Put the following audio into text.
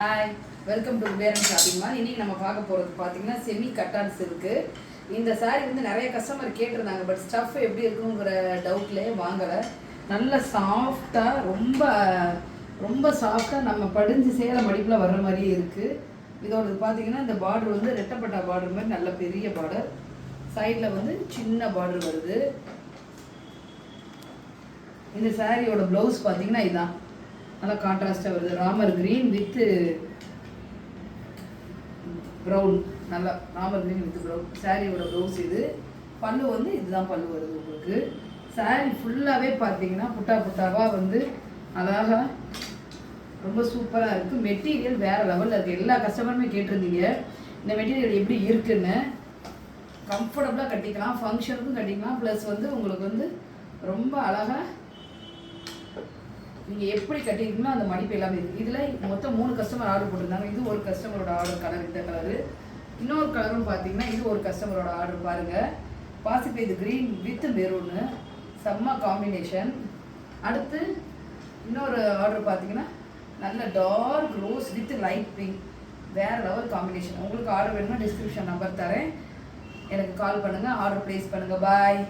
Hi, welcome to Kuberan shopping mall. இன்றைக்கி நம்ம பார்க்க போகிறது பார்த்தீங்கன்னா செமி கட்டான் சில்க்கு. இந்த சாரீ வந்து நிறைய கஸ்டமர் கேட்டிருந்தாங்க. பட் ஸ்டஃப் எப்படி இருக்குங்கிற டவுட்லேயே வாங்கலை. நல்ல சாஃப்டாக ரொம்ப சாஃப்டாக நம்ம படிஞ்சு சேலை மடிப்பில் வர்ற மாதிரியே இருக்குது. இதோட பார்த்தீங்கன்னா இந்த பார்டர் வந்து ரெட்டப்பட்டா பார்டர் மாதிரி நல்ல பெரிய பார்டர். சைடில் வந்து சின்ன பார்டர் வருது. இந்த சாரியோட ப்ளவுஸ் பார்த்தீங்கன்னா இதுதான், நல்லா கான்ட்ராஸ்டாக வருது. ராமர் கிரீன் வித்து ப்ரௌன், நல்லா ராமர் கிரீன் வித் ப்ரௌன் சாரியோட ப்ளவுஸ் இது. பல்லு வந்து இதுதான் பல்லு வருது உங்களுக்கு. சாரி ஃபுல்லாகவே பார்த்தீங்கன்னா புட்டா புட்டாவாக வந்து அழகாக ரொம்ப சூப்பராக இருக்குது. மெட்டீரியல் வேறு லெவலில் இருக்குது. எல்லா கஸ்டமருமே கேட்டிருந்தீங்க இந்த மெட்டீரியல் எப்படி இருக்குன்னு. கம்ஃபர்டபுளாக கட்டிக்கலாம், ஃபங்க்ஷனுக்கும் கட்டிக்கலாம். ப்ளஸ் வந்து உங்களுக்கு வந்து ரொம்ப அழகாக நீங்கள் எப்படி கட்டிருக்கீங்களோ அந்த மடிப்பு எல்லாமே இருக்குது. இதில் மொத்தம் 3 கஸ்டமர் ஆர்டர் போட்டிருந்தாங்க. இது ஒரு கஸ்டமரோட ஆர்டர் கலர், இந்த கலரு. இன்னொரு கலரும் பார்த்தீங்கன்னா இது ஒரு கஸ்டமரோட ஆர்டர் பாருங்கள். பாசிப்பை இது க்ரீன் வித் மெரூனு, செம்ம காம்பினேஷன். அடுத்து இன்னொரு ஆர்டர் பார்த்தீங்கன்னா நல்ல dark rose with light pink, வேறு லெவல் காம்பினேஷன். உங்களுக்கு ஆர்டர் வேணும்னா டிஸ்கிரிப்ஷன் நம்பர் தரேன், எனக்கு கால் பண்ணுங்கள், ஆர்டர் ப்ளேஸ் பண்ணுங்கள். பாய்.